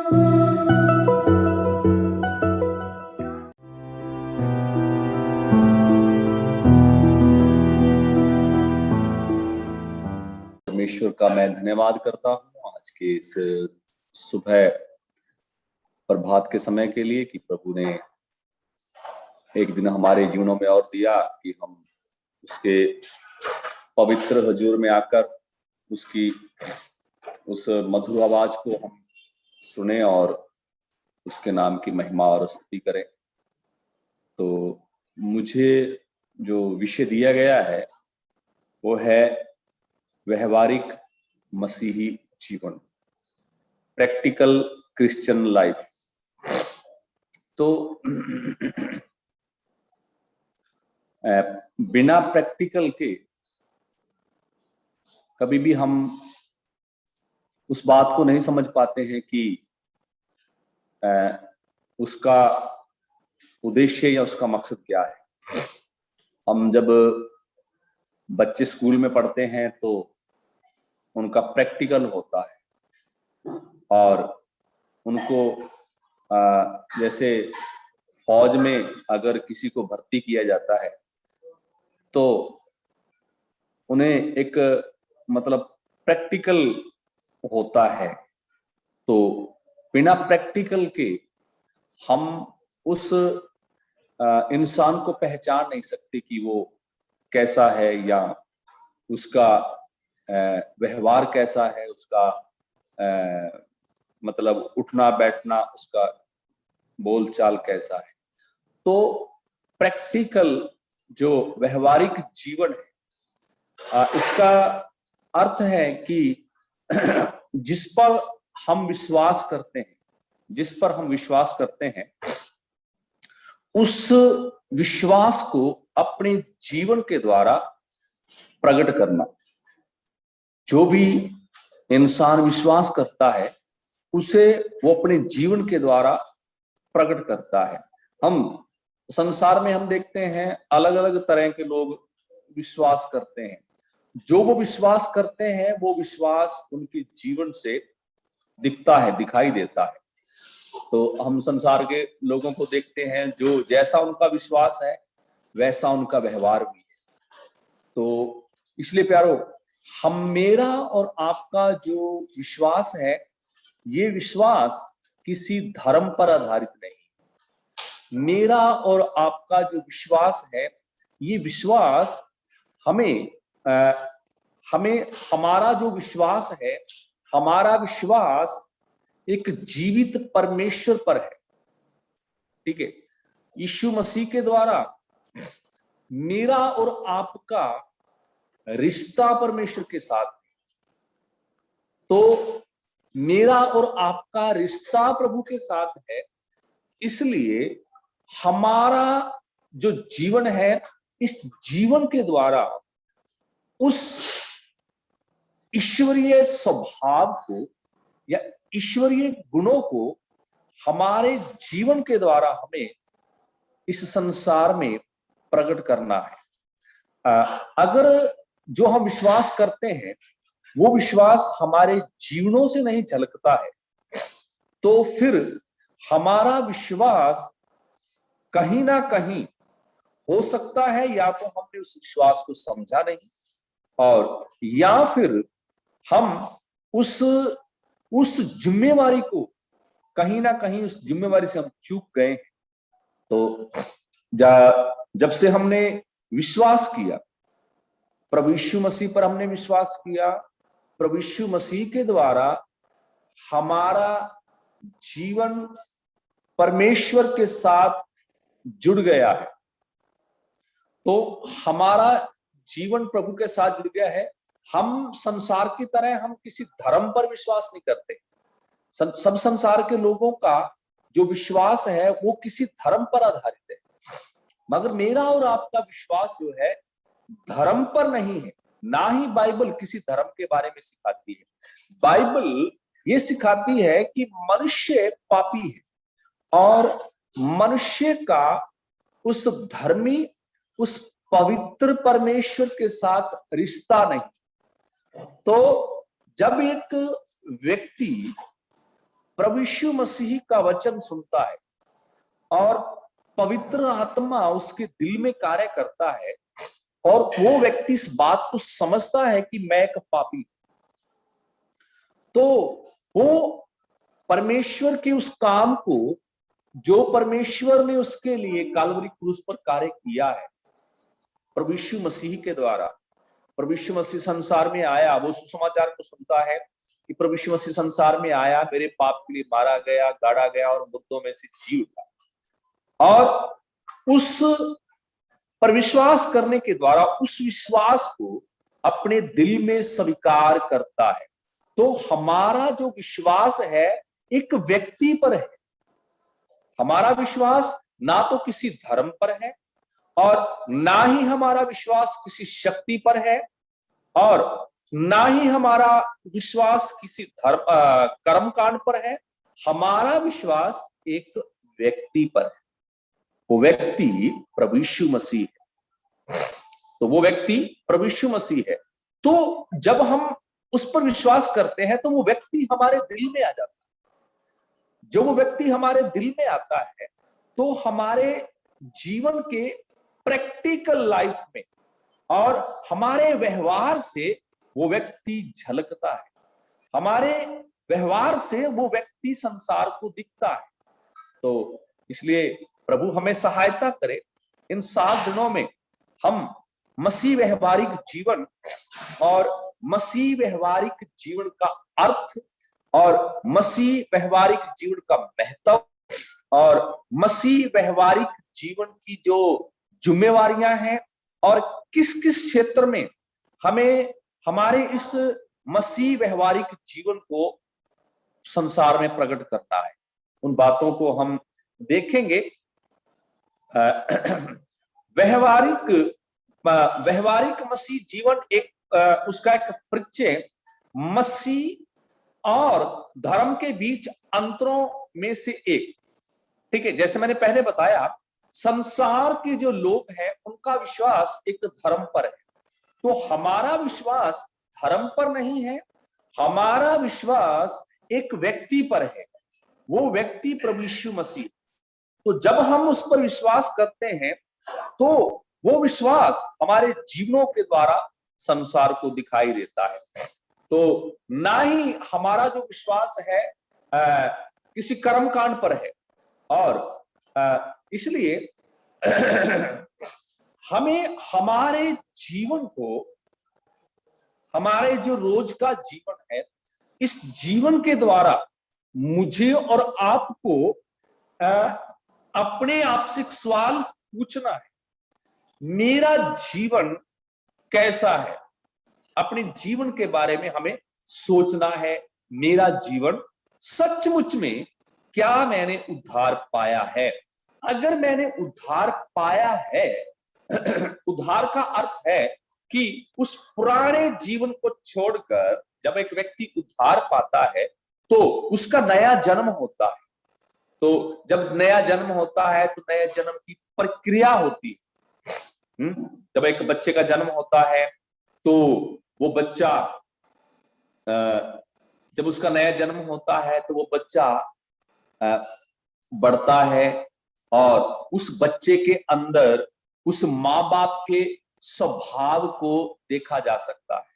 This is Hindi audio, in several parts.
परमेश्वर का मैं धन्यवाद करता हूँ आज के इस सुबह प्रभात के समय के लिए कि प्रभु ने एक दिन हमारे जीवनों में और दिया कि हम उसके पवित्र हजूर में आकर उसकी उस मधुर आवाज को हम सुने और उसके नाम की महिमा और स्तुति करें। तो मुझे जो विषय दिया गया है वो है व्यवहारिक मसीही जीवन, प्रैक्टिकल क्रिश्चियन लाइफ। तो बिना प्रैक्टिकल के कभी भी हम उस बात को नहीं समझ पाते हैं कि उसका उद्देश्य या उसका मकसद क्या है। हम जब बच्चे स्कूल में पढ़ते हैं तो उनका प्रैक्टिकल होता है और उनको जैसे फौज में अगर किसी को भर्ती किया जाता है तो उन्हें एक मतलब प्रैक्टिकल होता है। तो बिना प्रैक्टिकल के हम उस इंसान को पहचान नहीं सकते कि वो कैसा है या उसका व्यवहार कैसा है, उसका मतलब उठना बैठना, उसका बोलचाल कैसा है। तो प्रैक्टिकल जो व्यवहारिक जीवन है इसका अर्थ है कि जिस पर हम विश्वास करते हैं, जिस पर हम विश्वास करते हैं उस विश्वास को अपने जीवन के द्वारा प्रकट करना। जो भी इंसान विश्वास करता है उसे वो अपने जीवन के द्वारा प्रकट करता है। हम संसार में हम देखते हैं अलग अलग तरह के लोग विश्वास करते हैं। जो वो विश्वास करते हैं वो विश्वास उनके जीवन से दिखता है, दिखाई देता है। तो हम संसार के लोगों को देखते हैं, जो जैसा उनका विश्वास है वैसा उनका व्यवहार भी है। तो इसलिए प्यारो, हम मेरा और आपका जो विश्वास है ये विश्वास किसी धर्म पर आधारित नहीं। मेरा और आपका जो विश्वास है ये विश्वास हमें हमारा जो विश्वास है, हमारा विश्वास एक जीवित परमेश्वर पर है। ठीक है, यीशु मसीह के द्वारा मेरा और आपका रिश्ता परमेश्वर के साथ। तो मेरा और आपका रिश्ता प्रभु के साथ है, इसलिए हमारा जो जीवन है इस जीवन के द्वारा उस ईश्वरीय स्वभाव को या ईश्वरीय गुणों को हमारे जीवन के द्वारा हमें इस संसार में प्रकट करना है। अगर जो हम विश्वास करते हैं वो विश्वास हमारे जीवनों से नहीं झलकता है तो फिर हमारा विश्वास कहीं ना कहीं हो सकता है या तो हमने उस विश्वास को समझा नहीं, और या फिर हम उस जिम्मेवारी को कहीं ना कहीं उस जिम्मेवारी से हम चूक गए। तो जब से हमने विश्वास किया, प्रभु यीशु मसीह पर हमने विश्वास किया, प्रभु यीशु मसीह के द्वारा हमारा जीवन परमेश्वर के साथ जुड़ गया है। तो हमारा जीवन प्रभु के साथ जुड़ गया है। हम संसार की तरह हम किसी धर्म पर विश्वास नहीं करते। सब संसार के लोगों का जो विश्वास है वो किसी धर्म पर आधारित है, मगर मेरा और आपका विश्वास जो है धर्म पर नहीं है। ना ही बाइबल किसी धर्म के बारे में सिखाती है। बाइबल ये सिखाती है कि मनुष्य पापी है और मनुष्य का उस धर्मी, उस पवित्र परमेश्वर के साथ रिश्ता नहीं। तो जब एक व्यक्ति प्रभु यीशु मसीह का वचन सुनता है और पवित्र आत्मा उसके दिल में कार्य करता है और वो व्यक्ति इस बात को समझता है कि मैं एक पापी, तो वो परमेश्वर के उस काम को जो परमेश्वर ने उसके लिए काल्वरी क्रूस पर कार्य किया है प्रभु यीशु मसीह के द्वारा, प्रभु यीशु मसीह संसार में आया, वो सुसमाचार को सुनता है कि प्रभु यीशु मसीह संसार में आया, मेरे पाप के लिए मारा गया, गाड़ा गया और मुर्दों में से जी उठा, और उस पर विश्वास करने के द्वारा उस विश्वास को अपने दिल में स्वीकार करता है। तो हमारा जो विश्वास है एक व्यक्ति पर है। हमारा विश्वास ना तो किसी धर्म पर है और ना ही हमारा विश्वास किसी शक्ति पर है और ना ही हमारा विश्वास किसी कर्मकांड पर है। हमारा विश्वास एक व्यक्ति पर है, वो व्यक्ति प्रभु यीशु मसीह है। तो वो व्यक्ति प्रभु यीशु मसीह है। तो जब हम उस पर विश्वास करते हैं तो वो व्यक्ति हमारे दिल में आ जाता है। जो वो व्यक्ति हमारे दिल में आता है तो हमारे जीवन के प्रैक्टिकल लाइफ में और हमारे व्यवहार से वो व्यक्ति झलकता है। हमारे व्यवहार से वो व्यक्ति संसार को दिखता है। तो इसलिए प्रभु हमें सहायता करे, इन 7 दिनों में हम मसीह व्यवहारिक जीवन और मसीह व्यवहारिक जीवन का अर्थ और मसीह व्यवहारिक जीवन का महत्व और मसीह व्यवहारिक जीवन की जो जिम्मेवारियां हैं और किस किस क्षेत्र में हमें हमारे इस मसीह व्यवहारिक जीवन को संसार में प्रकट करना है, उन बातों को हम देखेंगे। व्यवहारिक मसीह जीवन एक उसका एक परिचय मसीह और धर्म के बीच अंतरों में से एक, ठीक है। जैसे मैंने पहले बताया, संसार के जो लोग हैं उनका विश्वास एक धर्म पर है, तो हमारा विश्वास धर्म पर नहीं है, हमारा विश्वास एक व्यक्ति पर है, वो व्यक्ति प्रभु यीशु मसीह। तो जब हम उस पर विश्वास करते हैं तो वो विश्वास हमारे जीवनों के द्वारा संसार को दिखाई देता है। तो ना ही हमारा जो विश्वास है किसी कर्मकांड पर है, और इसलिए हमें हमारे जीवन को, हमारे जो रोज का जीवन है, इस जीवन के द्वारा मुझे और आपको अपने आप से एक सवाल पूछना है, मेरा जीवन कैसा है। अपने जीवन के बारे में हमें सोचना है, मेरा जीवन सचमुच में क्या मैंने उद्धार पाया है। अगर मैंने उद्धार पाया है, उद्धार का अर्थ है कि उस पुराने जीवन को छोड़कर जब एक व्यक्ति उद्धार पाता है तो उसका नया जन्म होता है। तो जब नया जन्म होता है तो नए जन्म की प्रक्रिया होती है। जब एक बच्चे का जन्म होता है तो वो बच्चा, जब उसका नया जन्म होता है तो वो बच्चा बढ़ता है और उस बच्चे के अंदर उस माँ बाप के स्वभाव को देखा जा सकता है।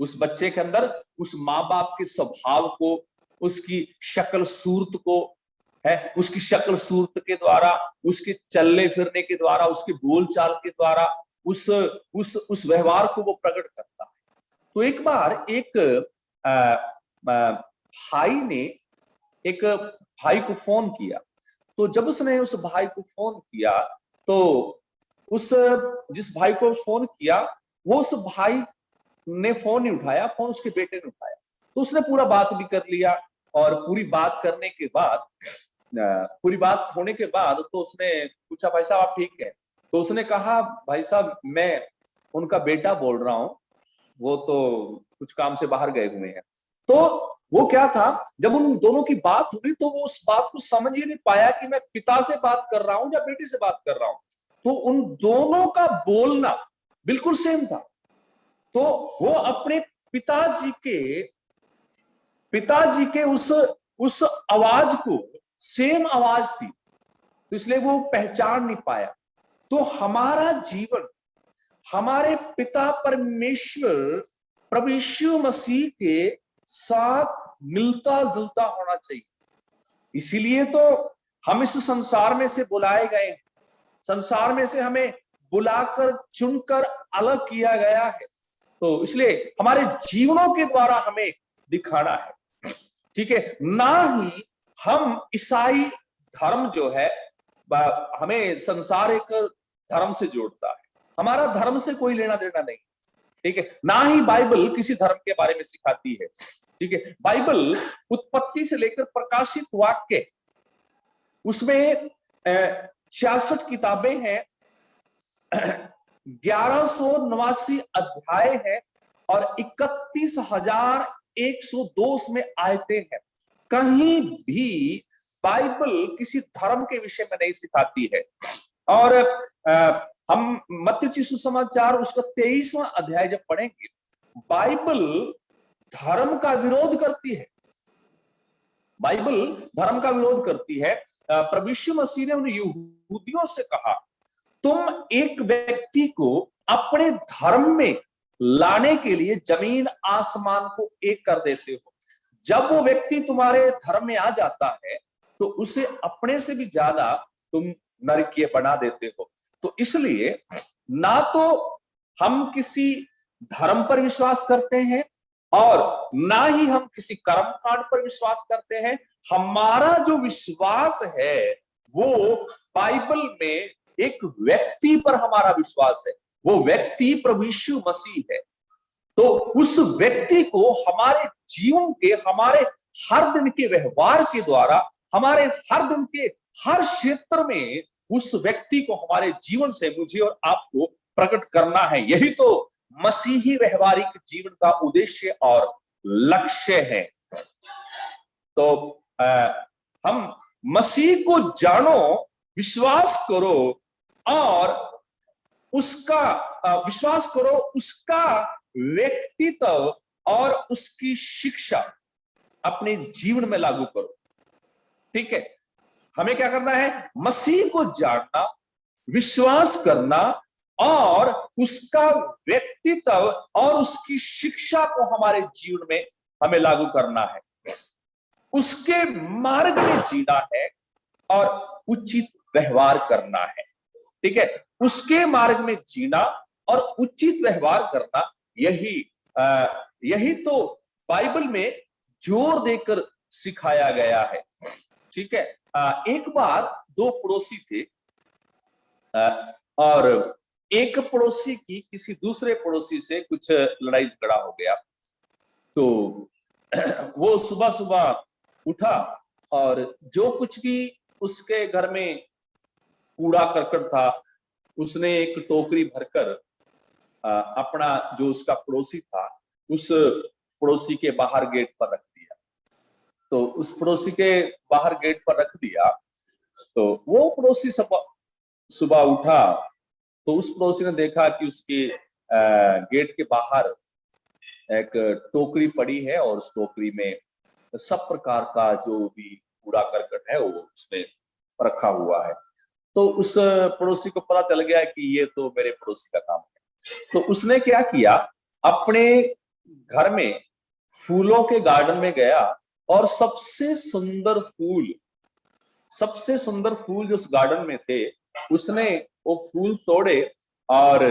उस बच्चे के अंदर उस माँ बाप के स्वभाव को, उसकी शक्ल सूरत को है, उसकी शक्ल सूरत के द्वारा, उसके चलने फिरने के द्वारा, उसके बोलचाल के द्वारा उस व्यवहार को वो प्रकट करता है। तो एक बार एक भाई ने एक भाई को फोन किया। तो जब उसने उस भाई को फोन किया तो उस जिस भाई को फोन किया वो उस भाई ने फोन नहीं उठाया, फोन उसके बेटे ने उठाया। तो उसने पूरा बात भी कर लिया और पूरी बात करने के बाद, पूरी बात होने के बाद तो उसने पूछा, भाई साहब आप ठीक है? तो उसने कहा, भाई साहब मैं उनका बेटा बोल रहा हूं, वो तो कुछ काम से बाहर गए हुए हैं। तो वो क्या था, जब उन दोनों की बात हुई तो वो उस बात को समझ ही नहीं पाया कि मैं पिता से बात कर रहा हूं या बेटे से बात कर रहा हूं। तो उन दोनों का बोलना बिल्कुल सेम था। तो वो अपने पिताजी के उस आवाज को सेम आवाज थी, तो इसलिए वो पहचान नहीं पाया। तो हमारा जीवन हमारे पिता परमेश्वर प्रभु यीशु मसीह के साथ मिलता जुलता होना चाहिए। इसीलिए तो हम इस संसार में से बुलाए गए, संसार में से हमें बुलाकर चुनकर अलग किया गया है। तो इसलिए हमारे जीवनों के द्वारा हमें दिखाना है, ठीक है। ना ही हम ईसाई धर्म जो है हमें संसार एक धर्म से जोड़ता है, हमारा धर्म से कोई लेना देना नहीं, ठीक है। ना ही बाइबल किसी धर्म के बारे में सिखाती है, ठीक है। बाइबल उत्पत्ति से लेकर प्रकाशित वाक्य, उसमें 66 किताबें हैं, 1189 अध्याय है और 31,102 में आयतें हैं। कहीं भी बाइबल किसी धर्म के विषय में नहीं सिखाती है। और हम मत्ती सुसमाचार उसका 23वां अध्याय जब पढ़ेंगे, बाइबल धर्म का विरोध करती है, बाइबल धर्म का विरोध करती है। प्रभु यीशु मसीह ने उन यहूदियों से कहा, तुम एक व्यक्ति को अपने धर्म में लाने के लिए जमीन आसमान को एक कर देते हो। जब वो व्यक्ति तुम्हारे धर्म में आ जाता है तो उसे अपने से भी ज्यादा तुम नरकीय बना देते हो। तो इसलिए ना तो हम किसी धर्म पर विश्वास करते हैं और ना ही हम किसी कर्मकांड पर विश्वास करते हैं। हमारा जो विश्वास है वो बाइबल में एक व्यक्ति पर हमारा विश्वास है, वो व्यक्ति प्रभु यीशु मसीह है। तो उस व्यक्ति को हमारे जीवन के, हमारे हर दिन के व्यवहार के द्वारा, हमारे हर दिन के हर क्षेत्र में उस व्यक्ति को हमारे जीवन से मुझे और आपको प्रकट करना है। यही तो मसीही व्यवहारिक जीवन का उद्देश्य और लक्ष्य है। तो हम मसीह को जानो, विश्वास करो और उसका विश्वास करो, उसका व्यक्तित्व और उसकी शिक्षा अपने जीवन में लागू करो, ठीक है। हमें क्या करना है? मसीह को जानना, विश्वास करना और उसका व्यक्तित्व और उसकी शिक्षा को हमारे जीवन में हमें लागू करना है, उसके मार्ग में जीना है और उचित व्यवहार करना है, ठीक है। उसके मार्ग में जीना और उचित व्यवहार करना, यही तो बाइबल में जोर देकर सिखाया गया है, ठीक है। एक बार दो पड़ोसी थे और एक पड़ोसी की किसी दूसरे पड़ोसी से कुछ लड़ाई झगड़ा हो गया। तो वो सुबह सुबह उठा और जो कुछ भी उसके घर में कूड़ा करकट था उसने एक टोकरी भरकर अपना जो उसका पड़ोसी था उस पड़ोसी के बाहर गेट पर रख दिया। तो उस पड़ोसी के बाहर गेट पर रख दिया तो वो पड़ोसी सुबह उठा तो उस पड़ोसी ने देखा कि उसके गेट के बाहर एक टोकरी पड़ी है और उस टोकरी में सब प्रकार का जो भी कूड़ा करकट है वो उसमें रखा हुआ है। तो उस पड़ोसी को पता चल गया कि ये तो मेरे पड़ोसी का काम है। तो उसने क्या किया, अपने घर में फूलों के गार्डन में गया और सबसे सुंदर फूल जो उस गार्डन में थे उसने वो फूल तोड़े और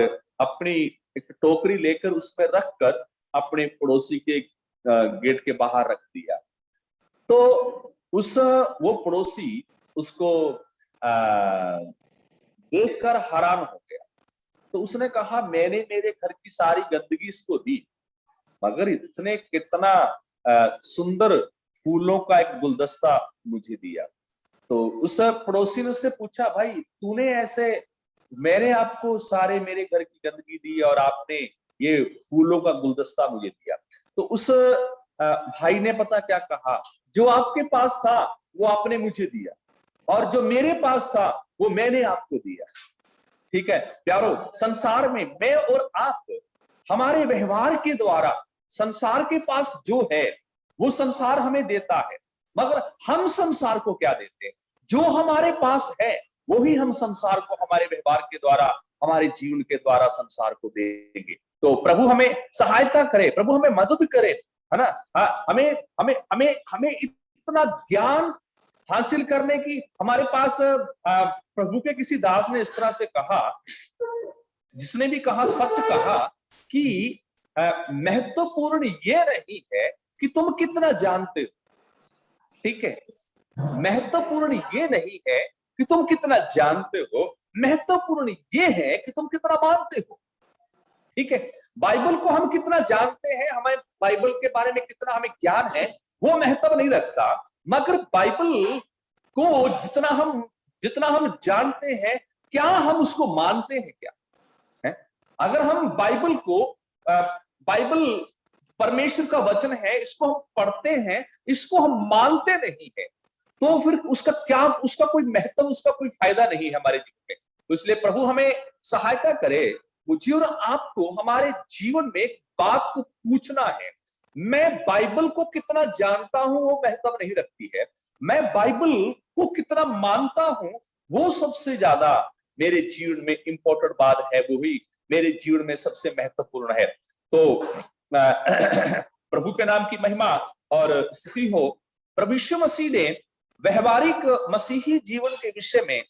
अपनी एक टोकरी लेकर उसमें रखकर अपने पड़ोसी के गेट के बाहर रख दिया। तो वो पड़ोसी उसको देखकर हैरान हो गया। तो उसने कहा, मैंने मेरे घर की सारी गंदगी इसको दी मगर इसने कितना सुंदर फूलों का एक गुलदस्ता मुझे दिया। तो उस पड़ोसी ने उससे पूछा, भाई तूने ऐसे, मैंने आपको सारे मेरे घर की गंदगी दी और आपने ये फूलों का गुलदस्ता मुझे दिया। तो उस भाई ने पता क्या कहा, जो आपके पास था वो आपने मुझे दिया और जो मेरे पास था वो मैंने आपको दिया, ठीक है। प्यारो, संसार में मैं और आप हमारे व्यवहार के द्वारा संसार के पास जो है वो संसार हमें देता है। मगर हम संसार को क्या देते हैं? जो हमारे पास है वो ही हम संसार को हमारे व्यवहार के द्वारा, हमारे जीवन के द्वारा संसार को देंगे। तो प्रभु हमें सहायता करे, प्रभु हमें मदद करे, है ना। हमें हमें हमें हमें इतना ज्ञान हासिल करने की हमारे पास, प्रभु के किसी दास ने इस तरह से कहा, जिसने भी कहा सच कहा कि महत्वपूर्ण ये नहीं है कि तुम कितना जानते हो, ठीक है, महत्वपूर्ण ये नहीं है कि तुम कितना जानते हो, महत्वपूर्ण ये है कि तुम कितना मानते हो, ठीक है। बाइबल को हम कितना जानते हैं, हमें बाइबल के बारे में कितना हमें ज्ञान है, वो महत्व नहीं रखता, मगर बाइबल को जितना हम जानते हैं, क्या हम उसको मानते हैं क्या है? अगर हम बाइबल परमेश्वर का वचन है, इसको हम पढ़ते हैं, इसको हम मानते नहीं है, तो फिर उसका कोई महत्व, उसका कोई फायदा नहीं है हमारे जीवन में। तो इसलिए प्रभु हमें सहायता करे, मुझे और आपको हमारे जीवन में बात को पूछना है, मैं बाइबल को कितना जानता हूं वो महत्व नहीं रखती है, मैं बाइबल को कितना मानता हूं वो सबसे ज्यादा मेरे जीवन में इंपॉर्टेंट बात है, वो ही मेरे जीवन में सबसे महत्वपूर्ण है। तो प्रभु के नाम की महिमा और स्तुति हो। प्रभु यीशु मसीह ने व्यवहारिक मसीही जीवन के विषय में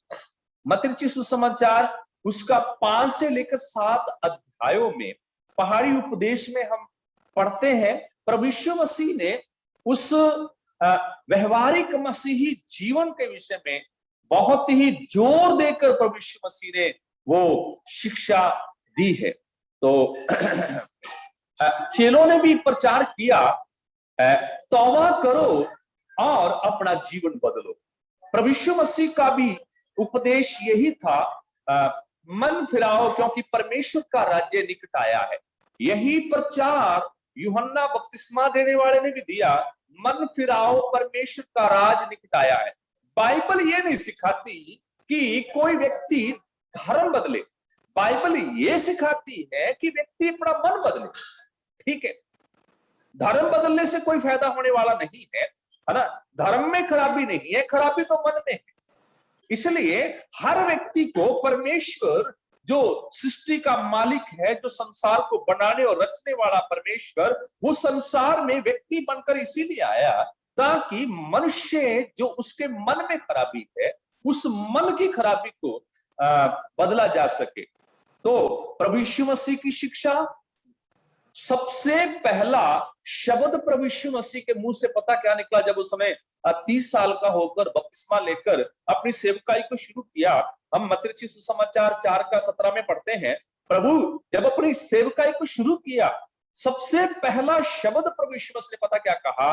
मत्ती रचित सुसमाचार उसका 5 से लेकर 7 अध्यायों में पहाड़ी उपदेश में हम पढ़ते हैं, प्रभु यीशु मसीह ने उस व्यवहारिक मसीही जीवन के विषय में बहुत ही जोर देकर प्रभु यीशु मसीह ने वो शिक्षा दी है। तो चेलों ने भी प्रचार किया, तौबा करो और अपना जीवन बदलो। प्रभु यीशु मसीह का भी उपदेश यही था, मन फिराओ क्योंकि परमेश्वर का राज्य निकट आया है। यही प्रचार यूहन्ना बपतिस्मा देने वाले ने भी दिया, मन फिराओ परमेश्वर का राज निकट आया है। बाइबल ये नहीं सिखाती कि कोई व्यक्ति धर्म बदले, बाइबल ये सिखाती है कि व्यक्ति अपना मन बदले, ठीक है। धर्म बदलने से कोई फायदा होने वाला नहीं है ना। धर्म में खराबी नहीं है, खराबी तो मन में है। इसलिए हर व्यक्ति को परमेश्वर, जो सृष्टि का मालिक है, जो संसार को बनाने और रचने वाला परमेश्वर, वो संसार में व्यक्ति बनकर इसीलिए आया ताकि मनुष्य जो उसके मन में खराबी है, उस मन की खराबी को बदला जा सके। तो प्रभु यीशु मसीह की शिक्षा, सबसे पहला शब्द प्रभु यीशु मसीह के मुंह से पता क्या निकला, जब उस समय 30 साल का होकर बपतिस्मा लेकर अपनी सेवकाई को शुरू किया। हम मत्ती रचित सुसमाचार 4:17 में पढ़ते हैं, प्रभु जब अपनी सेवकाई को शुरू किया, सबसे पहला शब्द प्रभु यीशु मसीह ने पता क्या कहा,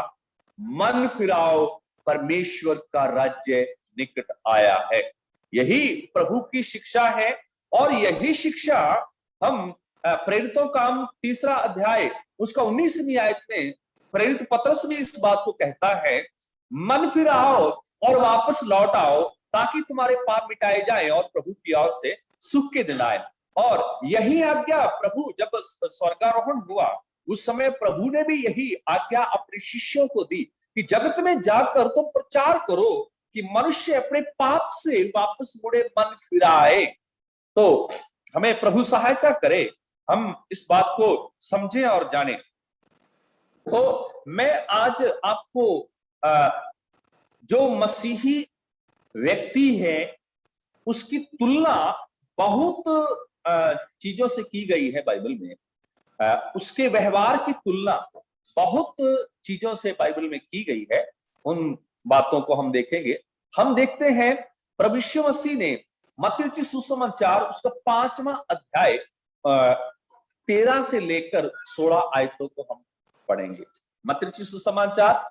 मन फिराओ परमेश्वर का राज्य निकट आया है। यही प्रभु की शिक्षा है और यही शिक्षा हम प्रेरितों का 3 अध्याय उसका 19वीं आयत में प्रेरित पतरस भी इस बात को कहता है, मन फिराओ और वापस लौट आओ ताकि तुम्हारे पाप मिटाए जाएं और प्रभु की ओर से सुख के दिन आए। और यही आज्ञा प्रभु जब स्वर्गारोहण हुआ उस समय प्रभु ने भी यही आज्ञा अपने शिष्यों को दी कि जगत में जाकर तुम प्रचार करो कि मनुष्य अपने पाप से वापस मुड़े, मन फिराए। तो हमें प्रभु सहायता करे, हम इस बात को समझें और जानें। तो मैं आज आपको जो मसीही व्यक्ति है उसकी तुलना बहुत चीजों से की गई है बाइबल में, उसके व्यवहार की तुलना बहुत चीजों से बाइबल में की गई है। उन बातों को हम देखेंगे। हम देखते हैं प्रभु यीशु मसीह ने मत्ती रचित सुसमाचार उसका 5वां अध्याय 13 से लेकर 16 आयतों को हम पढ़ेंगे। मत्ती रचित सुसमाचार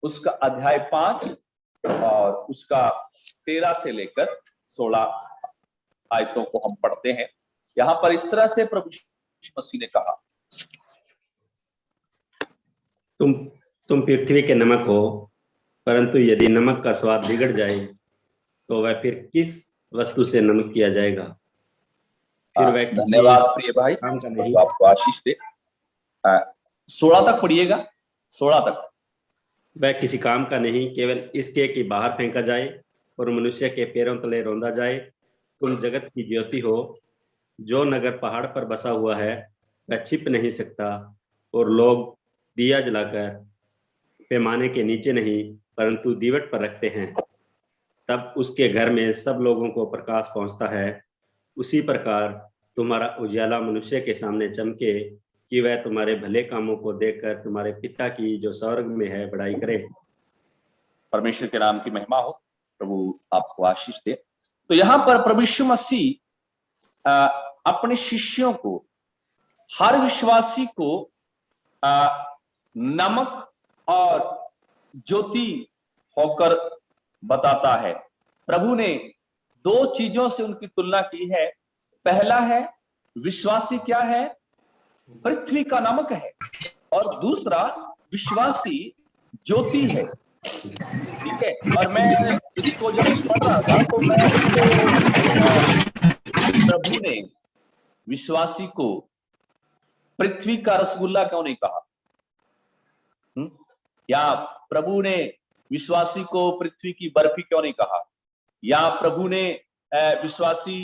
उसका अध्याय 5 और उसका 13 से लेकर 16 आयतों को हम पढ़ते हैं। यहां पर इस तरह से प्रभु यीशु मसीह ने कहा, तुम पृथ्वी के नमक हो, परंतु यदि नमक का स्वाद बिगड़ जाए तो वह फिर किस वस्तु से नमक किया जाएगा? फिर वह धन्यवाद प्रिय भाई, आपको आशीष दे। 16 तक पढ़िएगा, 16 तक। वह किसी काम का नहीं, केवल इसके कि बाहर फेंका जाए और मनुष्य के पैरों तले रौंदा जाए। तुम जगत की ज्योति हो। जो नगर पहाड़ पर बसा हुआ है वह छिप नहीं सकता, और लोग दिया जलाकर पैमाने के नीचे नहीं परंतु दीवट पर रखते हैं, तब उसके घर में सब लोगों को प्रकाश पहुंचता है। उसी प्रकार तुम्हारा उजाला मनुष्य के सामने चमके, कि वह तुम्हारे भले कामों को देखकर तुम्हारे पिता की जो स्वर्ग में है बड़ाई करे। परमेश्वर के नाम की महिमा हो। प्रभु आपको आशीष दे। तो यहाँ पर प्रभु यीशु मसीह अपने शिष्यों को, हर विश्वासी को नमक और ज्योति होकर बताता है। प्रभु ने दो चीजों से उनकी तुलना की है। पहला है, विश्वासी क्या है? पृथ्वी का नमक है, और दूसरा विश्वासी ज्योति है। ठीक है। और मैं इसको जब पढ़ रहा था तो मैं प्रभु ने विश्वासी को पृथ्वी का रसगुल्ला क्यों नहीं कहा? या प्रभु ने विश्वासी को पृथ्वी की बर्फी क्यों नहीं कहा? या प्रभु ने विश्वासी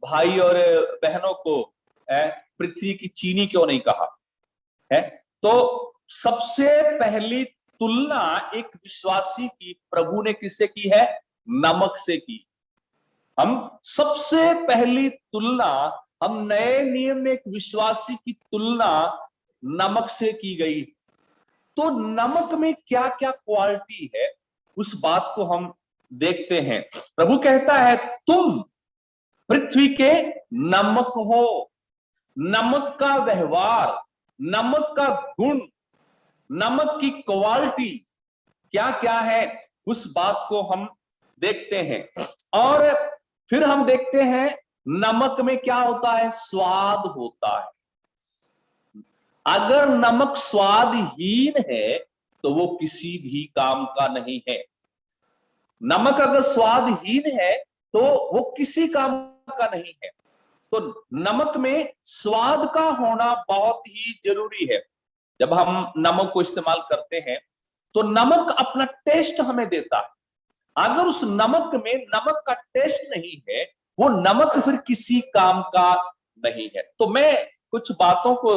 भाई और बहनों को पृथ्वी की चीनी क्यों नहीं कहा है? तो सबसे पहली तुलना एक विश्वासी की प्रभु ने किससे की है? नमक से की। हम सबसे पहली तुलना, हम नए नियम में एक विश्वासी की तुलना नमक से की गई। तो नमक में क्या क्या क्वालिटी है, उस बात को हम देखते हैं। प्रभु कहता है तुम पृथ्वी के नमक हो। नमक का व्यवहार, नमक का गुण, नमक की क्वालिटी क्या क्या है, उस बात को हम देखते हैं। और फिर हम देखते हैं नमक में क्या होता है? स्वाद होता है। अगर नमक स्वादहीन है तो वो किसी भी काम का नहीं है। नमक अगर स्वादहीन है तो वो किसी काम का नहीं है। तो नमक में स्वाद का होना बहुत ही जरूरी है। जब हम नमक को इस्तेमाल करते हैं तो नमक अपना टेस्ट हमें देता है। अगर उस नमक में नमक का टेस्ट नहीं है, वो नमक फिर किसी काम का नहीं है। तो मैं कुछ बातों को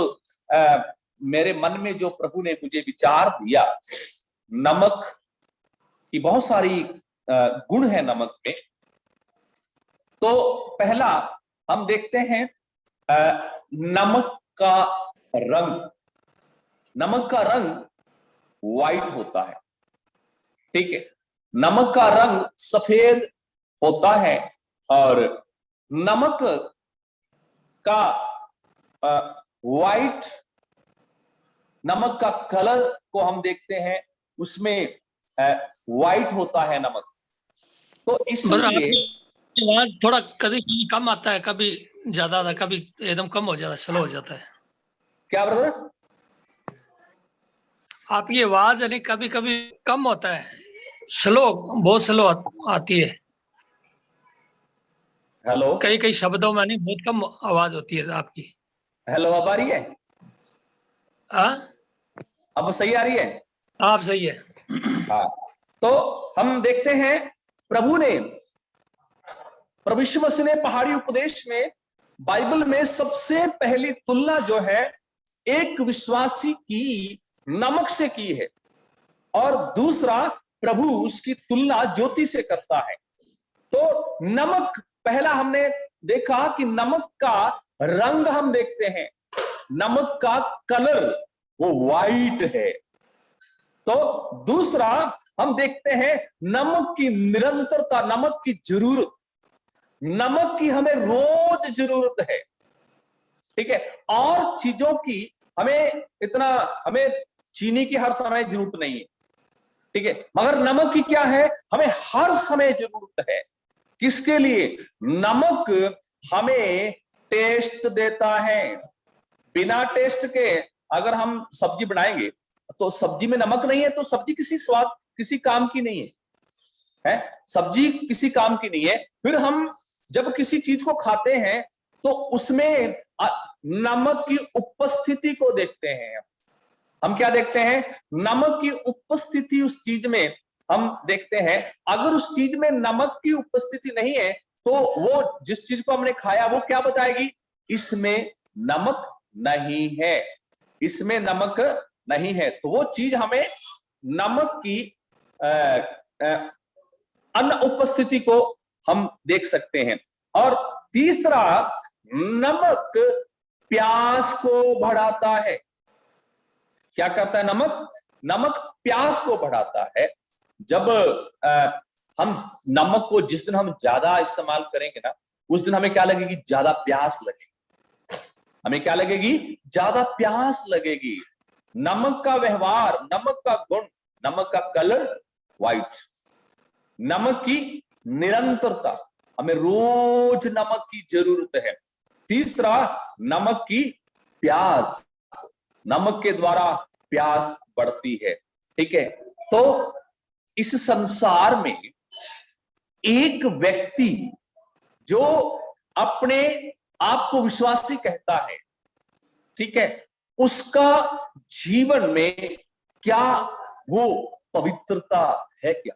मेरे मन में जो प्रभु ने मुझे विचार दिया, नमक की बहुत सारी गुण है नमक में। तो पहला हम देखते हैं नमक का रंग। नमक का रंग व्हाइट होता है। ठीक है। नमक का रंग सफेद होता है, और नमक का व्हाइट, नमक का कलर को हम देखते हैं, उसमें व्हाइट होता है नमक। तो इसलिए आवाज थोड़ा कभी कम आता है, कभी ज्यादा आता है, कभी एकदम कम हो जाता है, स्लो हो जाता है। क्या ब्रदर? आपकी आवाज यानी कभी कभी कम होता है, स्लो, बहुत स्लो आती है। हेलो, कई कई शब्दों में नहीं, बहुत कम आवाज होती है आपकी। हेलो, अब आ रही है? अब सही आ रही है? आप सही है। हाँ। तो हम देखते हैं प्रभु यीशु मसीह ने पहाड़ी उपदेश में, बाइबल में सबसे पहली तुलना जो है एक विश्वासी की नमक से की है, और दूसरा प्रभु उसकी तुलना ज्योति से करता है। तो नमक, पहला हमने देखा कि नमक का रंग हम देखते हैं, नमक का कलर वो व्हाइट है। तो दूसरा हम देखते हैं नमक की निरंतरता, नमक की जरूरत, नमक की हमें रोज जरूरत है। ठीक है। और चीजों की हमें चीनी की हर समय जरूरत नहीं है। ठीक है। मगर नमक की क्या है? हमें हर समय जरूरत है। किसके लिए? नमक हमें टेस्ट देता है। बिना टेस्ट के अगर हम सब्जी बनाएंगे तो सब्जी में नमक नहीं है तो सब्जी किसी काम की नहीं है, सब्जी किसी काम की नहीं है। फिर हम जब किसी चीज को खाते हैं तो उसमें नमक की उपस्थिति को देखते हैं। हम क्या देखते हैं, नमक की उपस्थिति उस चीज में हम देखते हैं। अगर उस चीज में नमक की उपस्थिति नहीं है तो वो जिस चीज को हमने खाया वो क्या बताएगी, इसमें नमक नहीं है, इसमें नमक नहीं है। तो वो चीज हमें नमक की अनुपस्थिति को हम देख सकते हैं। और तीसरा, नमक प्यास को बढ़ाता है। क्या करता है नमक? नमक प्यास को बढ़ाता है। जब हम नमक को जिस दिन हम ज्यादा इस्तेमाल करेंगे ना, उस दिन हमें क्या लगेगी, ज्यादा प्यास लगेगी। हमें क्या लगेगी, ज्यादा प्यास लगेगी। नमक का व्यवहार, नमक का गुण, नमक का कलर व्हाइट, नमक की निरंतरता, हमें रोज नमक की जरूरत है। तीसरा, नमक की प्यास, नमक के द्वारा प्यास बढ़ती है। ठीक है, तो इस संसार में एक व्यक्ति जो अपने आप को विश्वासी कहता है, ठीक है, उसका जीवन में क्या वो पवित्रता है क्या?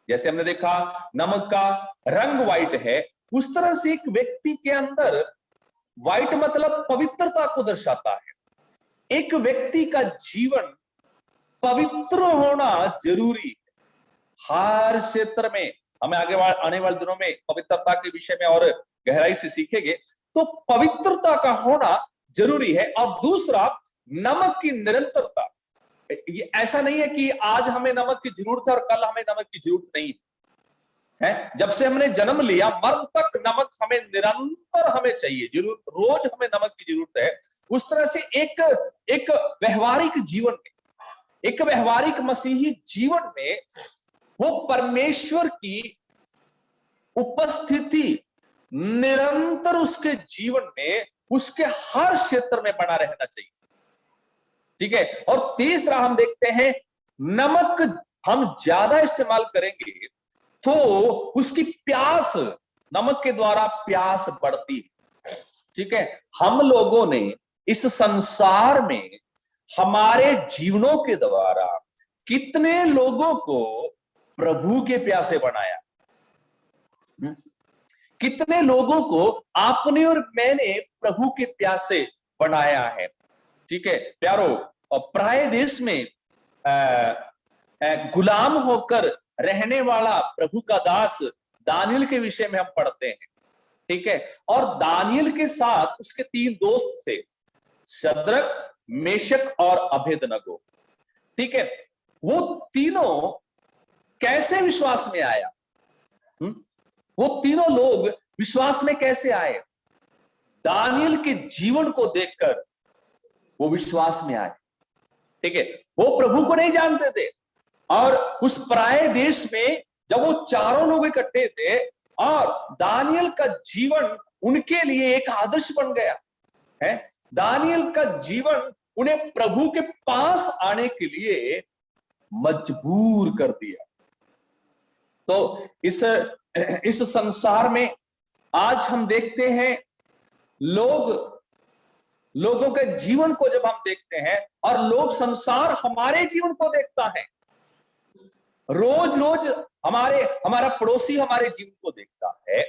जैसे हमने देखा नमक का रंग व्हाइट है, उस तरह से एक व्यक्ति के अंदर, व्हाइट मतलब पवित्रता को दर्शाता है। एक व्यक्ति का जीवन पवित्र होना जरूरी है हर क्षेत्र में। हमें आने वाले दिनों में पवित्रता के विषय में और गहराई से सीखेंगे। तो पवित्रता का होना जरूरी है। और दूसरा, नमक की निरंतरता। ये ऐसा नहीं है कि आज हमें नमक की जरूरत है और कल हमें नमक की जरूरत नहीं है। जब से हमने जन्म लिया मरण तक नमक हमें निरंतर हमें चाहिए, जरूर रोज हमें नमक की जरूरत है। उस तरह से एक व्यवहारिक जीवन में, एक व्यवहारिक मसीही जीवन में वो परमेश्वर की उपस्थिति निरंतर उसके जीवन में, उसके हर क्षेत्र में बना रहना चाहिए। ठीक है, और तीसरा हम देखते हैं, नमक हम ज्यादा इस्तेमाल करेंगे तो उसकी प्यास, नमक के द्वारा प्यास बढ़ती है। ठीक है, हम लोगों ने इस संसार में हमारे जीवनों के द्वारा कितने लोगों को प्रभु के प्यासे बनाया, कितने लोगों को आपने और मैंने प्रभु के प्यासे बनाया है। ठीक है प्यारो, पराये देश में गुलाम होकर रहने वाला प्रभु का दास दानियल के विषय में हम पढ़ते हैं। ठीक है, और दानियल के साथ उसके 3 दोस्त थे, शद्रक, मेशक और अबेदनगो। ठीक है, वो तीनों कैसे विश्वास में आया? वो तीनों लोग विश्वास में कैसे आए? दानियल के जीवन को देखकर वो विश्वास में आए। ठीक है, वो प्रभु को नहीं जानते थे, और उस पराये देश में जब वो चारों लोग इकट्ठे थे और दानियल का जीवन उनके लिए एक आदर्श बन गया है, दानियल का जीवन उन्हें प्रभु के पास आने के लिए मजबूर कर दिया। तो इस संसार में आज हम देखते हैं, लोगों के जीवन को जब हम देखते हैं और लोग, संसार हमारे जीवन को देखता है, रोज रोज हमारा पड़ोसी हमारे जीवन को देखता है,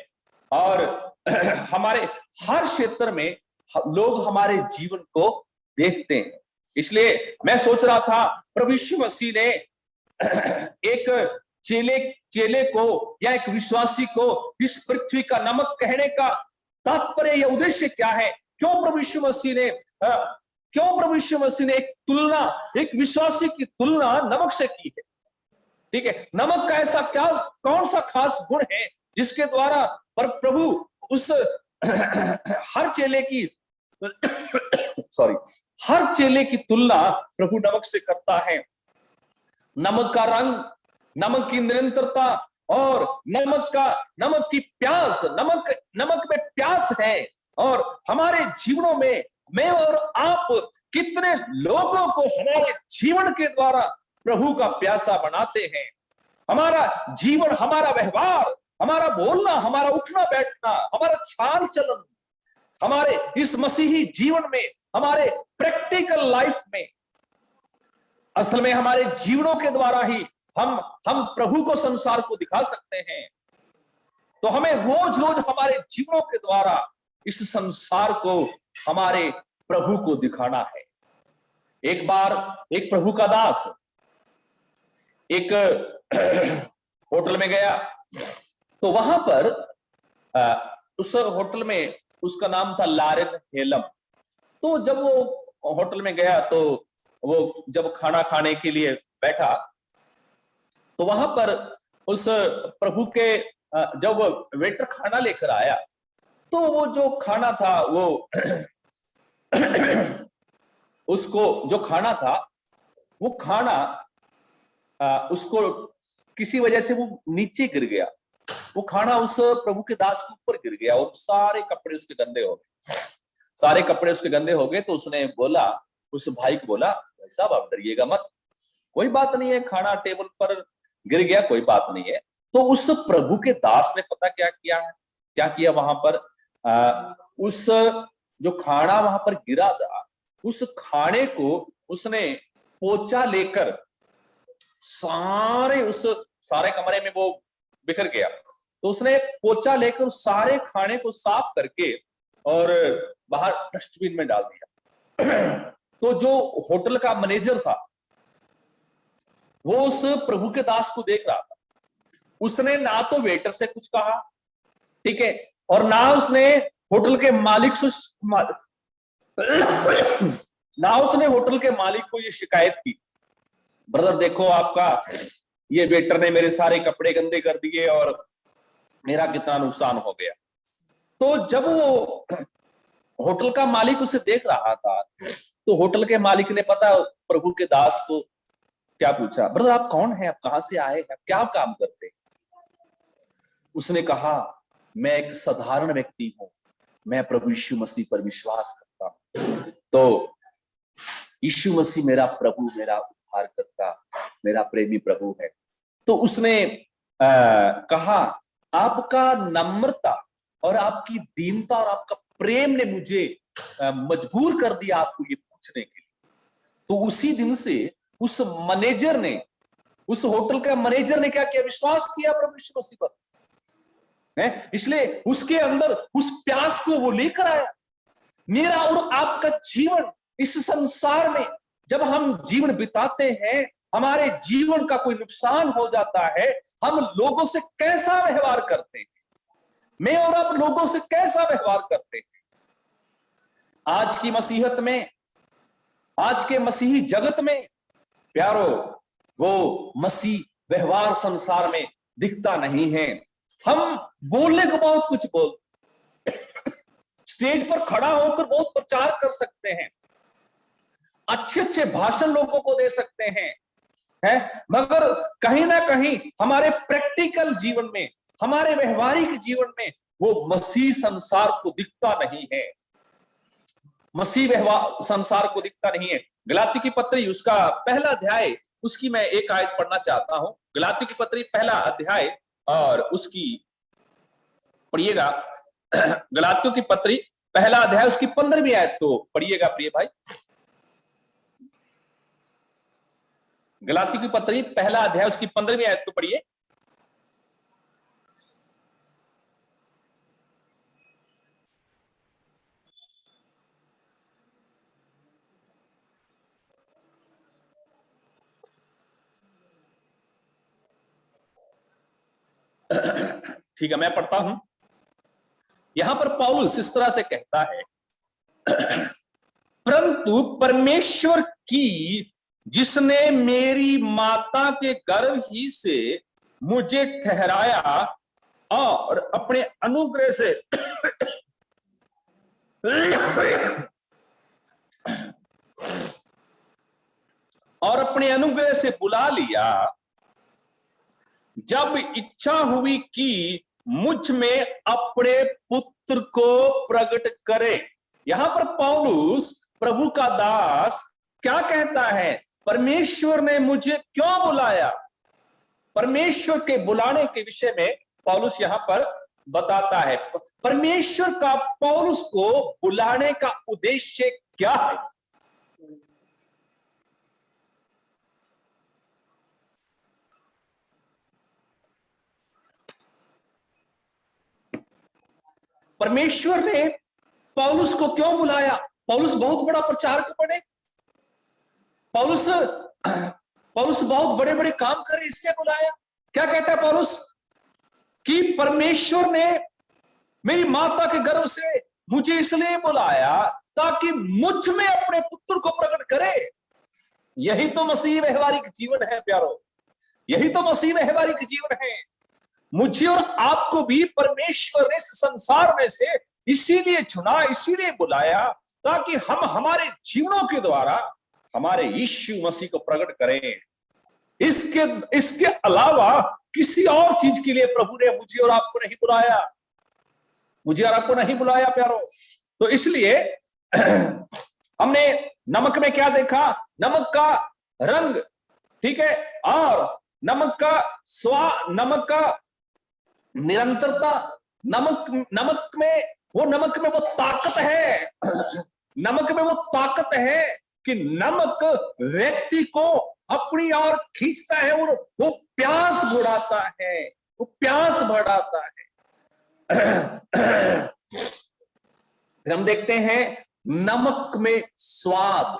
और हमारे हर क्षेत्र में लोग हमारे जीवन को देखते हैं। इसलिए मैं सोच रहा था, प्रभु यीशु मसीह ने एक चेले को या एक विश्वासी को इस पृथ्वी का नमक कहने का तात्पर्य या उद्देश्य क्या है? क्यों प्रभु यीशु मसीह ने एक तुलना, एक विश्वासी की तुलना नमक से की है? ठीक है, नमक का ऐसा कौन सा खास गुण है जिसके द्वारा पर प्रभु उस हर चेले की तुलना प्रभु नमक से करता है? नमक का रंग, नमक की निरंतरता और नमक की प्यास, नमक में प्यास है। और हमारे जीवनों में मैं और आप कितने लोगों को हमारे जीवन के द्वारा प्रभु का प्यासा बनाते हैं। हमारा जीवन, हमारा व्यवहार, हमारा बोलना, हमारा उठना बैठना, हमारा चाल चलन, हमारे इस मसीही जीवन में, हमारे प्रैक्टिकल लाइफ में असल में हमारे जीवनों के द्वारा ही हम प्रभु को संसार को दिखा सकते हैं। तो हमें रोज रोज हमारे जीवनों के द्वारा इस संसार को, हमारे प्रभु को दिखाना है। एक बार एक प्रभु का दास एक होटल में गया, तो वहां पर उस होटल में उसका नाम था लारेन हेलम। तो जब वो होटल में गया तो वो जब खाना खाने के लिए बैठा, तो वहां पर उस प्रभु के जब वेटर खाना लेकर आया, तो वो जो खाना था वो उसको जो खाना था वो खाना उसको किसी वजह से वो नीचे गिर गया। वो खाना उस प्रभु के दास के ऊपर गिर गया और सारे कपड़े उसके गंदे हो गए, सारे कपड़े उसके गंदे हो गए। तो उसने बोला, उस भाई को बोला, भाई साहब आप डरिएगा मत, कोई बात नहीं है, खाना टेबल पर गिर गया, कोई बात नहीं है। तो उस प्रभु के दास ने पता क्या किया है, क्या किया वहां पर, उस जो खाना वहां पर गिरा था, उस खाने को उसने पोछा लेकर सारे कमरे में वो बिखर गया। तो उसने पोछा लेकर सारे खाने को साफ करके और बाहर डस्टबिन में डाल दिया। तो जो होटल का मैनेजर था वो उस प्रभु के दास को देख रहा था। उसने ना तो वेटर से कुछ कहा, ठीक है, और ना उसने होटल के मालिक से ना उसने होटल के मालिक को ये शिकायत की, ब्रदर देखो आपका ये वेटर ने मेरे सारे कपड़े गंदे कर दिए और मेरा कितना नुकसान हो गया। तो जब वो होटल का मालिक उसे देख रहा था, तो होटल के मालिक ने पता प्रभु के दास को क्या पूछा, ब्रदर आप कौन है, आप कहां से आए हैं, आप क्या काम करते हैं? उसने कहा, मैं एक साधारण व्यक्ति हूं, मैं प्रभु यीशु मसीह पर विश्वास करता हूं। तो यीशु मसीह मेरा प्रभु, मेरा उद्धारकर्ता, मेरा प्रेमी प्रभु है। तो उसने कहा, आपका नम्रता और आपकी दीनता और आपका प्रेम ने मुझे मजबूर कर दिया आपको ये पूछने के लिए। तो उसी दिन से उस मैनेजर ने, उस होटल का मैनेजर ने क्या किया, विश्वास किया प्रभु यीशु मसीह पर, इसलिए उसके अंदर उस प्यास को वो लेकर आया। मेरा और आपका जीवन इस संसार में जब हम जीवन बिताते हैं, हमारे जीवन का कोई नुकसान हो जाता है, हम लोगों से कैसा व्यवहार करते हैं, मैं और आप लोगों से कैसा व्यवहार करते हैं। आज की मसीहत में, आज के मसीही जगत में प्यारो, वो मसीह व्यवहार संसार में दिखता नहीं है। हम बोलने को बहुत कुछ बोलते, स्टेज पर खड़ा होकर बहुत प्रचार कर सकते हैं, अच्छे अच्छे भाषण लोगों को दे सकते हैं, मगर कहीं ना कहीं हमारे प्रैक्टिकल जीवन में, हमारे व्यवहारिक जीवन में वो मसीह संसार को दिखता नहीं है, मसीह व्यवहार संसार को दिखता नहीं है। गलाती की पत्री उसका पहला अध्याय, उसकी मैं एक आयत पढ़ना चाहता हूं। गलाती की पत्री पहला अध्याय और उसकी पढ़िएगा, गलातियों की पत्री पहला अध्याय उसकी 15वीं आयत तो पढ़िएगा प्रिय भाई। गलाती की पत्री पहला अध्याय उसकी 15वीं आयत को पढ़िए। ठीक है, मैं पढ़ता हूं। यहां पर पौलुस इस तरह से कहता है, परंतु परमेश्वर की जिसने मेरी माता के गर्भ ही से मुझे ठहराया और अपने अनुग्रह से बुला लिया, जब इच्छा हुई कि मुझ में अपने पुत्र को प्रकट करे। यहां पर पौलुस प्रभु का दास क्या कहता है, परमेश्वर ने मुझे क्यों बुलाया। परमेश्वर के बुलाने के विषय में पौलुस यहां पर बताता है। परमेश्वर का पौलुस को बुलाने का उद्देश्य क्या है। परमेश्वर ने पौलुस को क्यों बुलाया? पौलुस बहुत बड़ा प्रचारक बने, पौलुस बहुत बड़े बड़े काम करे, इसलिए बुलाया। क्या कहता है पौलुस कि परमेश्वर ने मेरी माता के गर्भ से मुझे इसलिए बुलाया ताकि मुझ में अपने पुत्र को प्रकट करे। यही तो मसीह व्यवहारिक जीवन है प्यारो, यही तो मसीह व्यवहारिक जीवन है। मुझे और आपको भी परमेश्वर ने इस संसार में से इसीलिए चुना, इसीलिए बुलाया ताकि हम हमारे जीवनों के द्वारा हमारे यीशु मसीह को प्रकट करें। इसके अलावा किसी और चीज के लिए प्रभु ने मुझे और आपको नहीं बुलाया, मुझे और आपको नहीं बुलाया प्यारो। तो इसलिए हमने नमक में क्या देखा? नमक का रंग, ठीक है, और नमक का स्वाद, नमक का निरंतरता, नमक में वो ताकत है, नमक में वो ताकत है कि नमक व्यक्ति को अपनी ओर खींचता है और वो प्यास बढ़ाता है, वो प्यास बढ़ाता है। फिर हम देखते हैं नमक में स्वाद,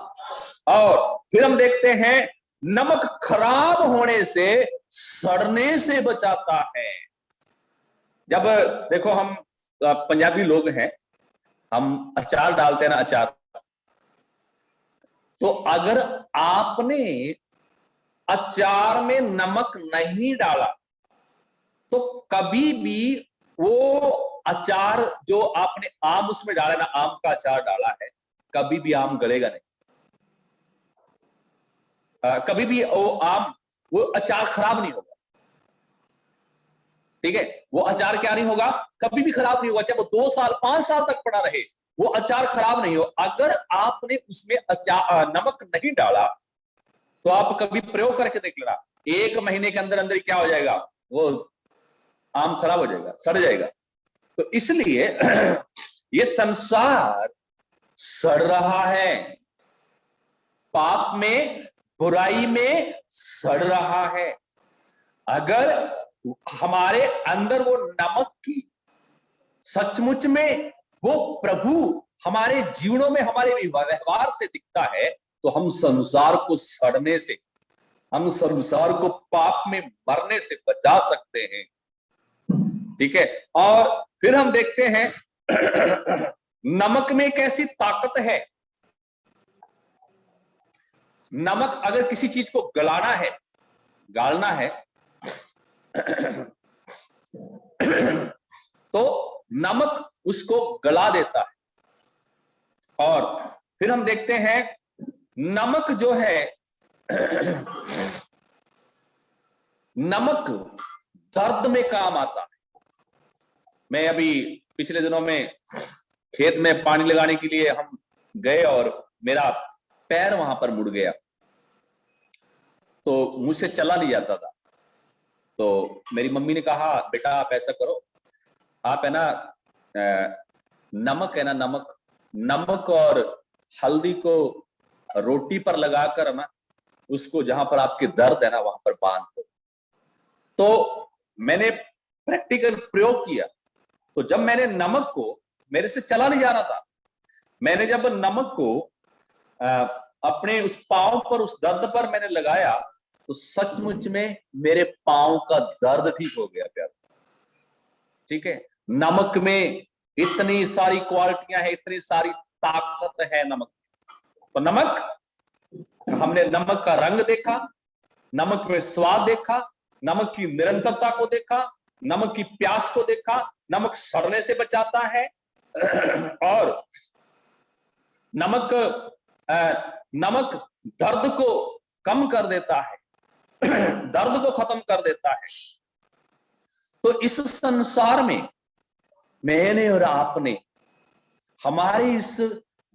और फिर हम देखते हैं नमक खराब होने से, सड़ने से बचाता है। जब देखो हम पंजाबी लोग हैं, हम अचार डालते हैं ना, अचार, तो अगर आपने अचार में नमक नहीं डाला तो कभी भी वो अचार जो आपने आम उसमें डाला ना, आम का अचार डाला है, कभी भी आम गलेगा नहीं, कभी भी वो अचार खराब नहीं होगा, ठीक है। वो अचार क्या नहीं होगा, कभी भी खराब नहीं होगा, चाहे वो 2 साल 5 साल तक पड़ा रहे, वो अचार खराब नहीं हो। अगर आपने उसमें नमक नहीं डाला तो आप कभी प्रयोग करके देख लेना, 1 महीने के अंदर अंदर क्या हो जाएगा, वो आम खराब हो जाएगा, सड़ जाएगा। तो इसलिए ये संसार सड़ रहा है, पाप में, बुराई में सड़ रहा है। अगर हमारे अंदर वो नमक की सचमुच में वो प्रभु हमारे जीवनों में, हमारे व्यवहार से दिखता है, तो हम संसार को सड़ने से, हम संसार को पाप में मरने से बचा सकते हैं, ठीक है। और फिर हम देखते हैं नमक में कैसी ताकत है। नमक अगर किसी चीज को गलाना है, गालना है तो नमक उसको गला देता है। और फिर हम देखते हैं नमक जो है, नमक दर्द में काम आता है। मैं अभी पिछले दिनों में खेत में पानी लगाने के लिए हम गए और मेरा पैर वहां पर मुड़ गया, तो मुझसे चला नहीं जाता था। तो मेरी मम्मी ने कहा, बेटा आप ऐसा करो, आप है ना नमक है ना, नमक और हल्दी को रोटी पर लगाकर ना, उसको जहां पर आपके दर्द है ना वहां पर बांध दो। तो मैंने प्रैक्टिकल प्रयोग किया, तो जब मैंने नमक को, मेरे से चला नहीं जा रहा था, मैंने जब नमक को अपने उस पांव पर, उस दर्द पर मैंने लगाया, तो सचमुच में मेरे पांव का दर्द ठीक हो गया प्यार, ठीक है। नमक में इतनी सारी क्वालिटियां हैं, इतनी सारी ताकत है नमक। तो नमक, हमने नमक का रंग देखा, नमक में स्वाद देखा, नमक की निरंतरता को देखा, नमक की प्यास को देखा, नमक सड़ने से बचाता है, और नमक दर्द को कम कर देता है, दर्द को खत्म कर देता है। तो इस संसार में मैंने और आपने हमारे इस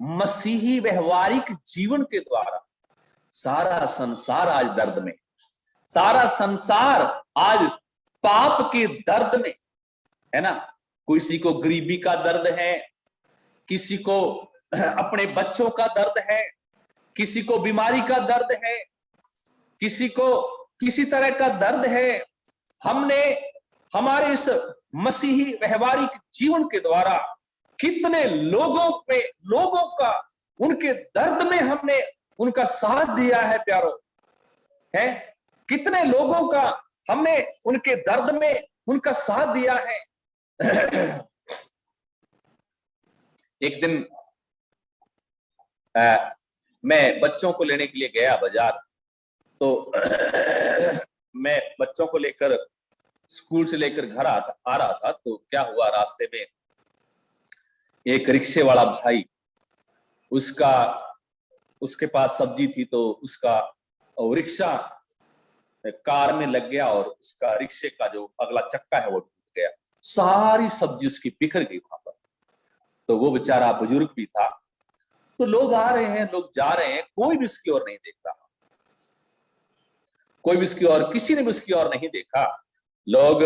मसीही व्यवहारिक जीवन के द्वारा सारा संसार आज दर्द में, सारा संसार आज पाप के दर्द में है ना। किसी को गरीबी का दर्द है, किसी को अपने बच्चों का दर्द है, किसी को बीमारी का दर्द है, किसी को किसी तरह का दर्द है। हमने हमारे इस मसीही व्यवहारिक जीवन के द्वारा कितने लोगों का उनके दर्द में हमने उनका साथ दिया है प्यारो, है कितने लोगों का हमने उनके दर्द में उनका साथ दिया है। एक दिन मैं बच्चों को लेने के लिए गया बाजार, तो मैं बच्चों को लेकर स्कूल से लेकर घर आ रहा था, तो क्या हुआ, रास्ते में एक रिक्शे वाला भाई, उसके पास सब्जी थी, तो उसका रिक्शा कार में लग गया और उसका रिक्शे का जो अगला चक्का है वो टूट गया, सारी सब्जी उसकी बिखर गई वहां पर। तो वो बेचारा बुजुर्ग भी था, तो लोग आ रहे हैं, लोग जा रहे हैं, कोई भी उसकी ओर नहीं देख रहा, कोई भी उसकी ओर, किसी ने भी उसकी ओर नहीं देखा। लोग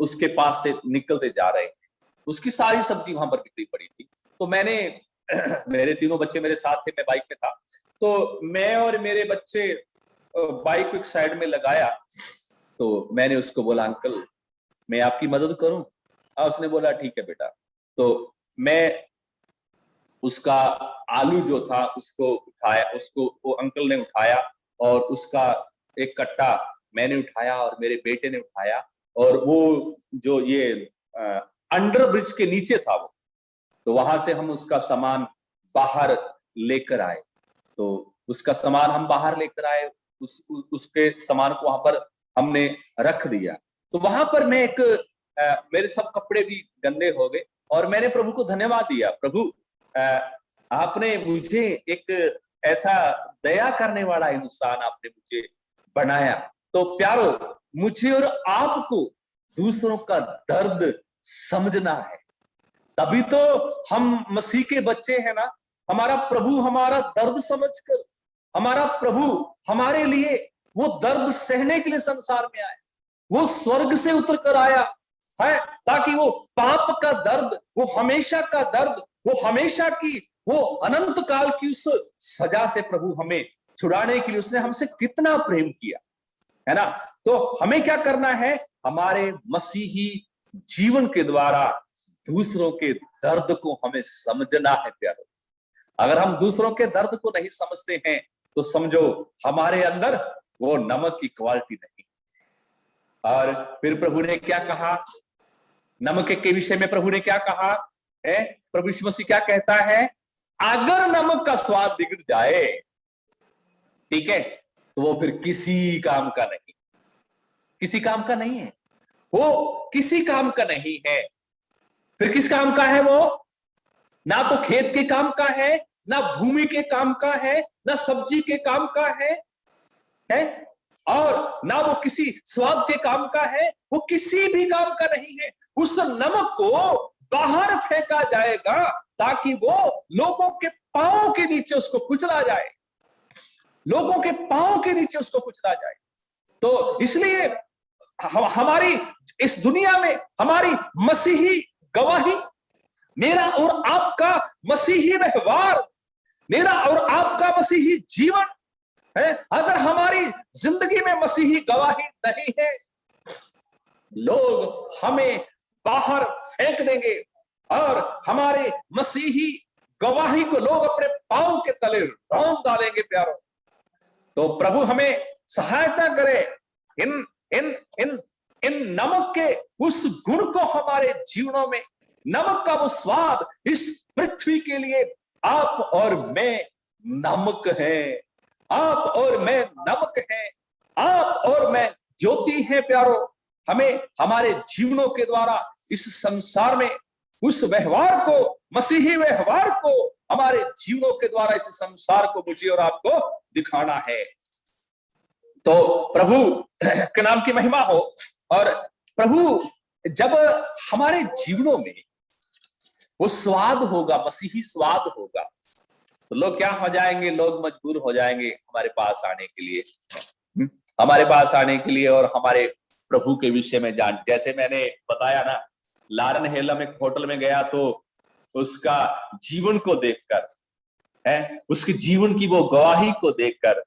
उसके पास से निकलते जा रहे हैं, उसकी सारी सब्जी वहां पर बिखरी पड़ी थी। तो मैंने मेरे तीनों बच्चे मेरे साथ थे, मैं बाइक में था, तो मैं और मेरे बच्चे बाइक को एक साइड में लगाया, तो मैंने उसको बोला, अंकल मैं आपकी मदद करूं? उसने बोला ठीक है बेटा। तो मैं उसका आलू जो था उसको उठाया, उसको वो अंकल ने उठाया, और उसका एक कट्टा मैंने उठाया और मेरे बेटे ने उठाया, और वो जो ये अंडर ब्रिज के नीचे था वो, तो वहां से हम उसका सामान बाहर लेकर आए। तो उसका सामान हम बाहर लेकर आए, उसके सामान को वहां पर हमने रख दिया। तो वहां पर मैं मेरे सब कपड़े भी गंदे हो गए, और मैंने प्रभु को धन्यवाद दिया, प्रभु आपने मुझे एक ऐसा दया करने वाला इंसान आपने मुझे बनाया। तो प्यारो, मुझे और आपको दूसरों का दर्द समझना है, तभी तो हम मसीह के बच्चे हैं ना। हमारा प्रभु हमारा दर्द समझकर, हमारा प्रभु हमारे लिए वो दर्द सहने के लिए संसार में आया, वो स्वर्ग से उतर कर आया है, ताकि वो पाप का दर्द, वो हमेशा का दर्द, वो हमेशा की, वो अनंत काल की उस सजा से प्रभु हमें छुड़ाने के लिए उसने हमसे कितना प्रेम किया है ना। तो हमें क्या करना है, हमारे मसीही जीवन के द्वारा दूसरों के दर्द को हमें समझना है प्यारो। अगर हम दूसरों के दर्द को नहीं समझते हैं तो समझो हमारे अंदर वो नमक की क्वालिटी नहीं। और फिर प्रभु ने क्या कहा, नमक के विषय में प्रभु ने क्या कहा है, प्रभु यीशु मसीह क्या कहता है, अगर नमक का स्वाद बिगड़ जाए, ठीक है, तो वो फिर किसी काम का नहीं, किसी काम का नहीं है, वो किसी काम का नहीं है। फिर किस काम का है वो? ना तो खेत के काम का है, ना भूमि के काम का है, ना सब्जी के काम का है और ना वो किसी स्वाद के काम का है, वो किसी भी काम का नहीं है। उस नमक को बाहर फेंका जाएगा ताकि वो लोगों के पांव के नीचे उसको कुचला जाए, लोगों के पांव के नीचे उसको कुचला जाए। तो इसलिए हमारी इस दुनिया में हमारी मसीही गवाही, मेरा और आपका मसीही व्यवहार, मेरा और आपका मसीही जीवन है, अगर हमारी जिंदगी में मसीही गवाही नहीं है, लोग हमें बाहर फेंक देंगे और हमारे मसीही गवाही को लोग अपने पांव के तले रौंद डालेंगे प्यारो। तो प्रभु हमें सहायता करे इन इन इन इन नमक के उस गुण को हमारे जीवनों में, नमक का वो स्वाद, इस पृथ्वी के लिए आप और मैं नमक हैं, आप और मैं नमक हैं, आप और मैं ज्योति हैं प्यारो। हमें हमारे जीवनों के द्वारा इस संसार में उस व्यवहार को, मसीही व्यवहार को हमारे जीवनों के द्वारा इस संसार को मुझे और आपको दिखाना है। तो प्रभु के नाम की महिमा हो। और प्रभु जब हमारे जीवनों में वो स्वाद होगा, मसीही स्वाद होगा, तो लोग क्या हो जाएंगे, लोग मजबूर हो जाएंगे हमारे पास आने के लिए, हमारे पास आने के लिए और हमारे प्रभु के विषय में जान। जैसे मैंने बताया ना, लारन हेलम एक होटल में गया तो उसका जीवन को देखकर, है उसके जीवन की वो गवाही को देखकर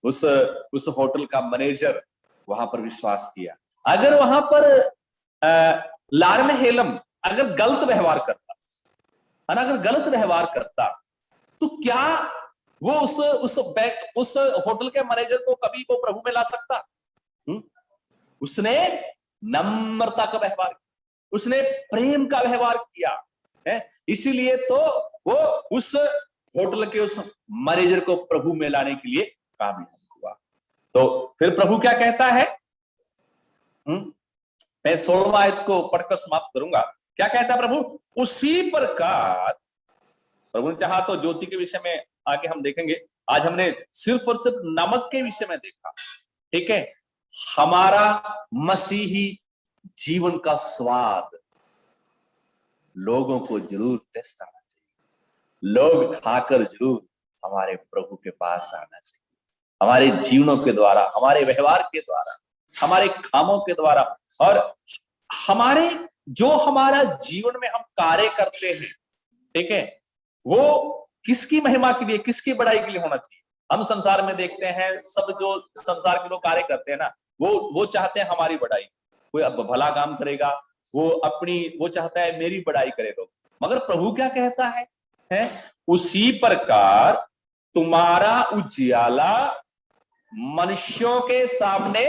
उस होटल का मैनेजर वहां पर विश्वास किया। अगर वहां पर लारन हेलम अगर गलत व्यवहार करता है ना, अगर गलत व्यवहार करता तो क्या वो उस होटल के मैनेजर को कभी वो प्रभु में ला सकता? उसने नम्रता का व्यवहार किया, उसने प्रेम का व्यवहार किया है, इसीलिए तो वो उस होटल के उस मैनेजर को प्रभु में लाने के लिए कामयाब हुआ। तो फिर प्रभु क्या कहता है? मैं 16वां आयत को पढ़कर समाप्त करूंगा। क्या कहता है प्रभु? उसी प्रकार प्रभु ने चाहा तो ज्योति के विषय में आगे हम देखेंगे, आज हमने सिर्फ और सिर्फ नमक के विषय में देखा, ठीक है। हमारा मसीही जीवन का स्वाद लोगों को जरूर टेस्ट आना चाहिए, लोग खाकर जरूर हमारे प्रभु के पास आना चाहिए, हमारे जीवनों के द्वारा, हमारे व्यवहार के द्वारा, हमारे कामों के द्वारा, और हमारे जो हमारा जीवन में हम कार्य करते हैं, ठीक है, वो किसकी महिमा के लिए, किसकी बड़ाई के लिए होना चाहिए। हम संसार में देखते हैं, सब जो संसार के लोग कार्य करते हैं ना, वो चाहते हैं हमारी बड़ाई, कोई अब भला काम करेगा, वो चाहता है मेरी बड़ाई करे लोग। मगर प्रभु क्या कहता है? उसी प्रकार तुम्हारा उजियाला मनुष्यों के सामने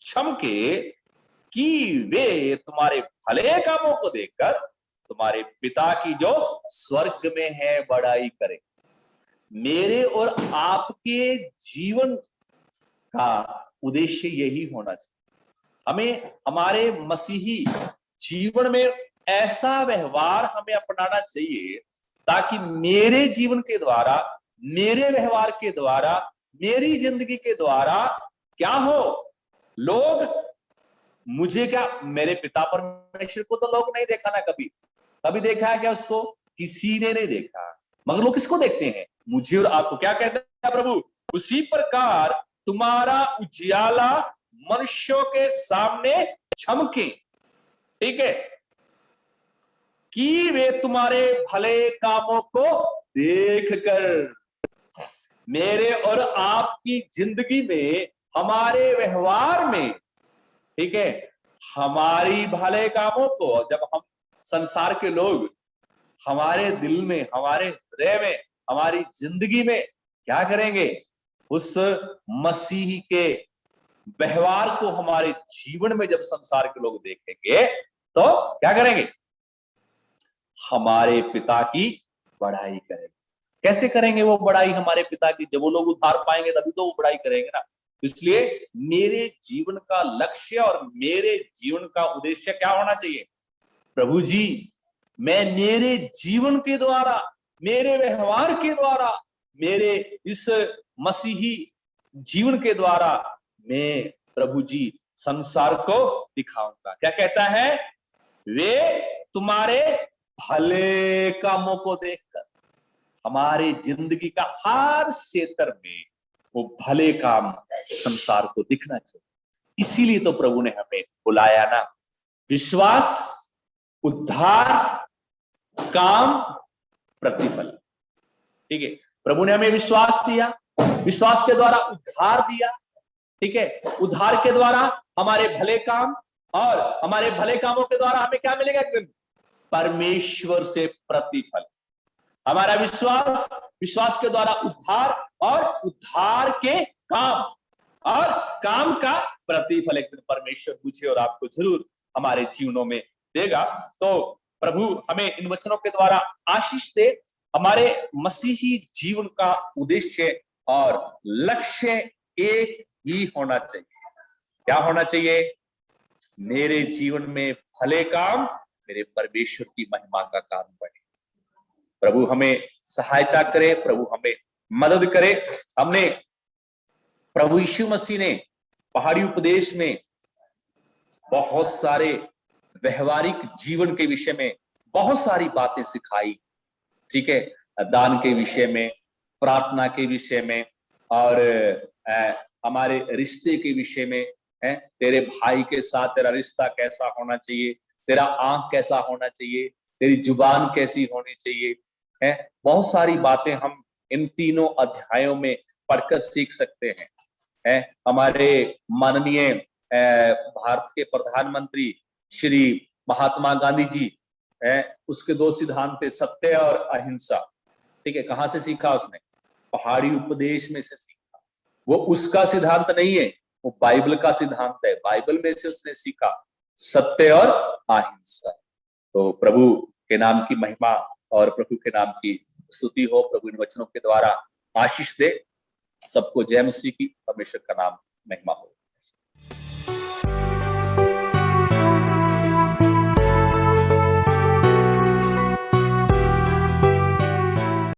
चमके कि वे तुम्हारे भले कामों को देखकर तुम्हारे पिता की जो स्वर्ग में है बड़ाई करें। मेरे और आपके जीवन का उद्देश्य यही होना चाहिए। हमें हमारे मसीही जीवन में ऐसा व्यवहार हमें अपनाना चाहिए ताकि मेरे जीवन के द्वारा, मेरे व्यवहार के द्वारा, मेरी जिंदगी के द्वारा क्या हो, लोग मुझे क्या, मेरे पिता परमेश्वर को तो लोग नहीं देखा ना, कभी देखा है क्या उसको? किसी ने नहीं देखा, मगर लोग किसको देखते हैं? मुझे और आपको। क्या कहते हैं प्रभु? उसी प्रकार तुम्हारा उजियाला मनुष्यों के सामने चमके, ठीक है, कि वे तुम्हारे भले कामों को देखकर मेरे और आपकी जिंदगी में, हमारे व्यवहार में, ठीक है, हमारी भले कामों को जब हम, संसार के लोग हमारे दिल में, हमारे हृदय में, हमारी जिंदगी में क्या करेंगे? उस मसीह के व्यवहार को हमारे जीवन में जब संसार के लोग देखेंगे तो क्या करेंगे? हमारे पिता की बड़ाई करेंगे। कैसे करेंगे वो बड़ाई हमारे पिता की? जब वो लोग उद्धार पाएंगे तभी तो वो बड़ाई करेंगे ना। इसलिए मेरे जीवन का लक्ष्य और मेरे जीवन का उद्देश्य क्या होना चाहिए? प्रभु जी, मैं मेरे जीवन के द्वारा, मेरे व्यवहार के द्वारा, मेरे इस मसीही जीवन के द्वारा मैं प्रभु जी संसार को दिखाऊंगा। क्या कहता है? वे तुम्हारे भले कामों को देखकर, हमारे जिंदगी का हर क्षेत्र में वो भले काम संसार को दिखना चाहिए। इसीलिए तो प्रभु ने हमें बुलाया ना, विश्वास, उद्धार, काम, प्रतिफल, ठीक है। प्रभु ने हमें विश्वास दिया, विश्वास के द्वारा उद्धार दिया, ठीक है। उद्धार के द्वारा हमारे भले काम, और हमारे भले कामों के द्वारा हमें क्या मिलेगा? एक दिन परमेश्वर से प्रतिफल। हमारा विश्वास, विश्वास के द्वारा उद्धार, और उद्धार के काम, और काम का प्रतिफल एक दिन परमेश्वर मुझे और आपको जरूर हमारे जीवनों में देगा। तो प्रभु हमें इन वचनों के द्वारा आशीष दे। हमारे मसीही जीवन का उद्देश्य और लक्ष्य एक ही होना चाहिए। क्या होना चाहिए? मेरे जीवन में भले काम, मेरे परमेश्वर की महिमा का कारण बने। प्रभु हमें सहायता करे, प्रभु हमें मदद करे। हमने, प्रभु यीशु मसीह ने पहाड़ी उपदेश में बहुत सारे व्यवहारिक जीवन के विषय में बहुत सारी बातें सिखाई, ठीक है। दान के विषय में, प्रार्थना के विषय में, और हमारे रिश्ते के विषय में है। तेरे भाई के साथ तेरा रिश्ता कैसा होना चाहिए, तेरा आंख कैसा होना चाहिए, तेरी जुबान कैसी होनी चाहिए, है। बहुत सारी बातें हम इन तीनों अध्यायों में पढ़कर सीख सकते हैं। हमारे माननीय भारत के प्रधानमंत्री श्री महात्मा गांधी जी है, उसके दो सिद्धांत थे, सत्य और अहिंसा। ठीक है, कहां से सीखा उसने? पहाड़ी उपदेश में से सीखा। वो उसका सिद्धांत नहीं है, वो बाइबल का सिद्धांत है, बाइबल में से उसने सीखा सत्य और अहिंसा। तो प्रभु के नाम की महिमा और प्रभु के नाम की स्तुति हो। प्रभु इन वचनों के द्वारा आशीष दे सबको। जय मसीह की। परमेश्वर का नाम महिमा हो।